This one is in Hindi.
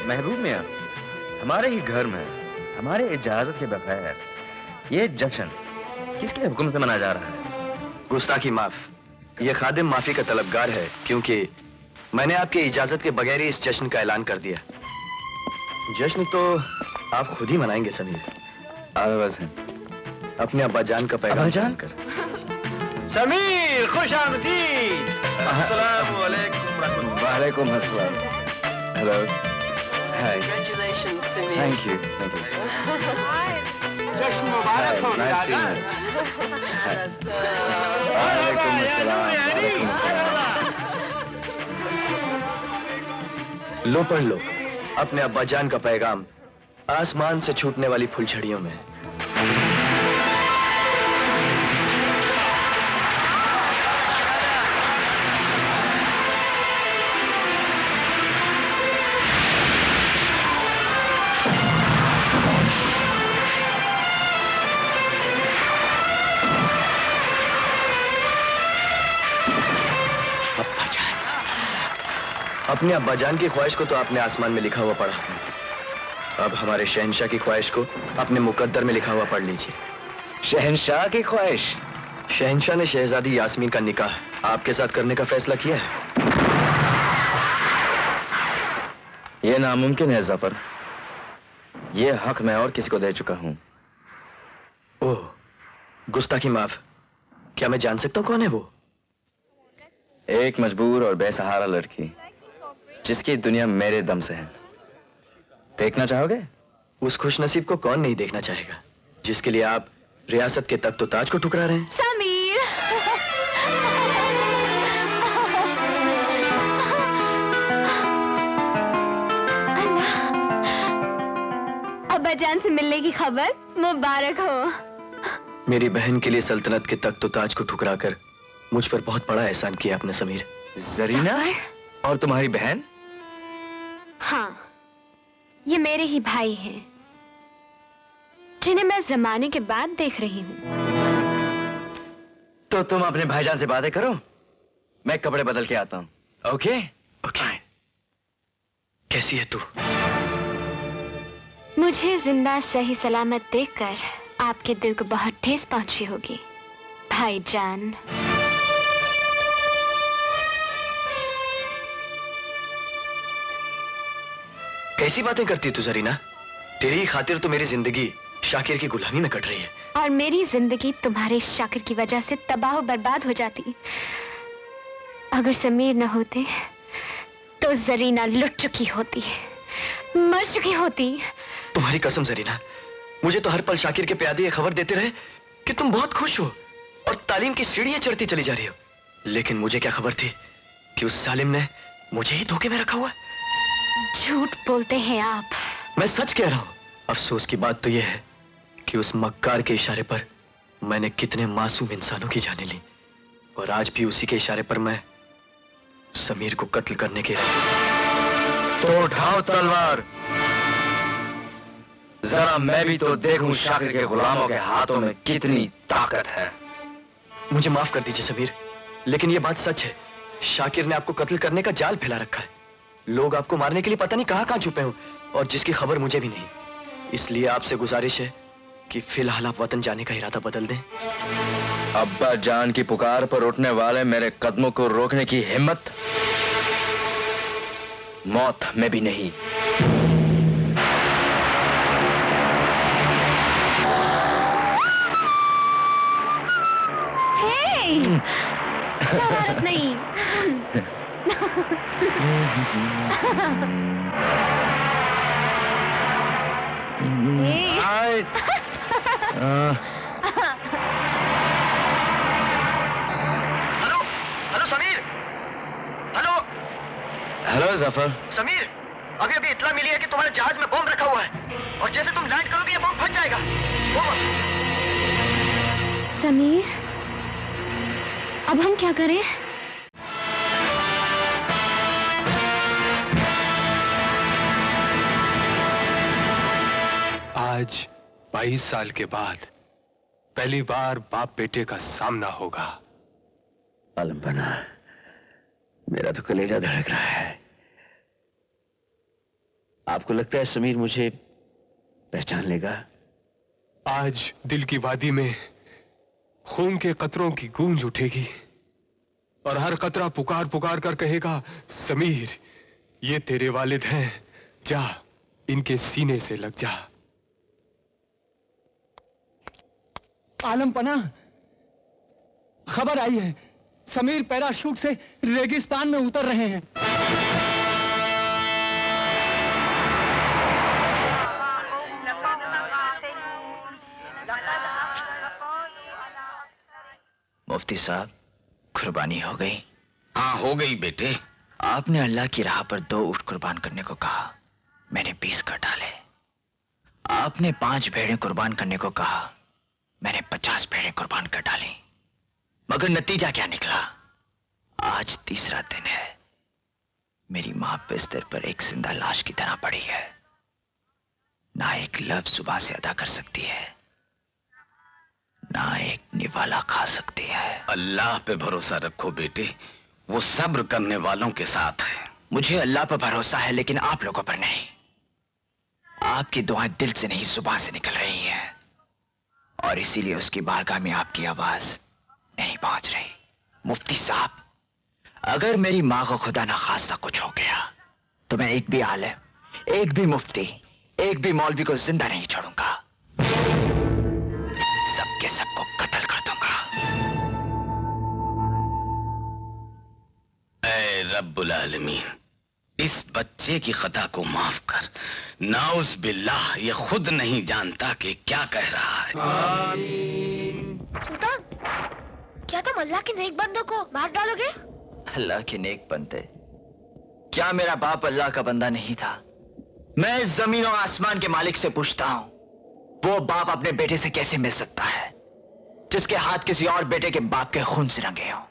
महबूब मियां, हमारे ही घर में हमारे इजाजत के बगैर ये जश्न किसके हुक्म से मनाया जा रहा है? गुस्ताखी माफ। ये खादिम माफी का तलबगार है क्योंकि मैंने आपकी इजाजत के बगैर ही इस जश्न का ऐलान कर दिया। जश्न तो आप खुद ही मनाएंगे समीर। अपने अब्बा जान का पैगाम जानकर। समीर खुश आमदीद। अस्सलाम वालेकुम। वालेकुम अस्सलाम। Hello. Hi. Congratulations, Samir. Thank you, thank you. जश्न मुबारक हो दादा। वालेकुम अस्सलाम, वालेकुम अस्सलाम। लो पढ़ लो अपने अब्बा जान का पैगाम आसमान से छूटने वाली फुलझड़ियों में। अपने अब्बाजान की ख्वाहिश को तो आपने आसमान में लिखा हुआ पढ़ा, अब हमारे शहंशाह की ख्वाहिश को अपने मुकद्दर में लिखा हुआ पढ़ लीजिए। शहंशाह की ख्वाहिश? शहंशाह ने शहजादी यास्मीन का निकाह आपके साथ करने का फैसला किया है। यह नामुमकिन है ज़फर। यह हक मैं और किसी को दे चुका हूं। ओह, गुस्ताखी माफ। क्या मैं जान सकता हूं कौन है वो? एक मजबूर और बेसहारा लड़की जिसकी दुनिया मेरे दम से है। देखना चाहोगे? उस खुशनसीब को कौन नहीं देखना चाहेगा जिसके लिए आप रियासत के तख्त ताज को ठुकरा रहे हैं। समीर। अल्लाह, अब्बाजान से मिलने की खबर मुबारक हो। मेरी बहन के लिए सल्तनत के तख्त ताज को ठुकराकर मुझ पर बहुत बड़ा एहसान किया आपने समीर। जरीना और तुम्हारी बहन? हाँ, ये मेरे ही भाई हैं, जिन्हें मैं जमाने के बाद देख रही हूँ। तो तुम अपने भाईजान से बातें करो, मैं कपड़े बदल के आता हूँ। ओके? ओके। कैसी है तू? मुझे जिंदा सही सलामत देखकर आपके दिल को बहुत ठेस पहुंची होगी भाईजान। कैसी बातें करती है तू जरीना? तेरी ही खातिर तो मेरी जिंदगी शाकिर की गुलामी में कट रही है। और मेरी जिंदगी तुम्हारे शाकिर की वजह से तबाह बर्बाद हो जाती। अगर समीर न होते तो जरीना लुट चुकी होती, मर चुकी होती। तुम्हारी कसम जरीना, मुझे तो हर पल शाकिर के प्यादे ये खबर देते रहे कि तुम बहुत खुश हो और तालीम की सीढ़ियां चढ़ती चली जा रही हो। लेकिन मुझे क्या खबर थी कि उस सालिम ने मुझे ही धोखे में रखा हुआ है। झूठ बोलते हैं आप। मैं सच कह रहा हूं। अफसोस की बात तो यह है कि उस मक्कार के इशारे पर मैंने कितने मासूम इंसानों की जानें ली, और आज भी उसी के इशारे पर मैं समीर को कत्ल करने के लिए। तो उठाओ तलवार, जरा मैं भी तो देखूं शाकिर के गुलामों के हाथों में कितनी ताकत है। मुझे माफ कर दीजिए समीर, लेकिन यह बात सच है। शाकिर ने आपको कत्ल करने का जाल फैला रखा है। लोग आपको मारने के लिए पता नहीं कहां कहां छुपे हो, और जिसकी खबर मुझे भी नहीं। इसलिए आपसे गुजारिश है कि फिलहाल आप वतन जाने का इरादा बदल दें। अब्बा जान की पुकार पर उठने वाले मेरे कदमों को रोकने की हिम्मत मौत में भी नहीं। हे! शरारत नहीं। Hello, hello Sameer. Hello, hello Zafar. Sameer, अभी अभी इत्तला मिली है कि तुम्हारे जहाज में बम रखा हुआ है, और जैसे तुम लैंड करोगे ये बम फट जाएगा। समीर, अब हम क्या करें? आज 22 साल के बाद पहली बार बाप बेटे का सामना होगा। आलम बना, मेरा तो कलेजा धड़क रहा है। आपको लगता है समीर मुझे पहचान लेगा? आज दिल की वादी में खून के कतरों की गूंज उठेगी और हर कतरा पुकार पुकार कर कहेगा, समीर ये तेरे वालिद हैं, जा इनके सीने से लग जा। आलम पना, खबर आई है, समीर पैराशूट से रेगिस्तान में उतर रहे हैं। मुफ्ती साहब, कुर्बानी हो गई? हाँ हो गई बेटे। आपने अल्लाह की राह पर 2 ऊंट कुर्बान करने को कहा, मैंने 20 कर डाले। आपने 5 भेड़ें कुर्बान करने को कहा, मैंने 50 भेड़ें कुर्बान कर डाली। मगर नतीजा क्या निकला? आज तीसरा दिन है, मेरी मां बिस्तर पर एक जिंदा लाश की तरह पड़ी है, ना एक लफ्ज जुबान से अदा कर सकती है, ना एक निवाला खा सकती है। अल्लाह पे भरोसा रखो बेटे, वो सब्र करने वालों के साथ है। मुझे अल्लाह पर भरोसा है, लेकिन आप लोगों पर नहीं। आपकी दुआएं दिल से नहीं, जुबान से निकल रही हैं, और इसीलिए उसकी बारगाह में आपकी आवाज नहीं पहुंच रही। मुफ्ती साहब, अगर मेरी मां को खुदा ना खास्ता कुछ हो गया तो मैं एक भी आलिम, एक भी मुफ्ती, एक भी मौलवी को जिंदा नहीं छोड़ूंगा, सबके सबको कत्ल कर दूंगा। ऐ रब्बुल आलमीन, इस बच्चे की खता को माफ कर। नाउज़ बिल्लाह, ये खुद नहीं जानता कि क्या कह रहा है। सुल्तान, क्या तुम अल्लाह के नेक बंदों को मार डालोगे? अल्लाह के नेक बंदे? क्या मेरा बाप अल्लाह का बंदा नहीं था? मैं इस जमीन और आसमान के मालिक से पूछता हूं, वो बाप अपने बेटे से कैसे मिल सकता है जिसके हाथ किसी और बेटे के बाप के खून से रंगे हों?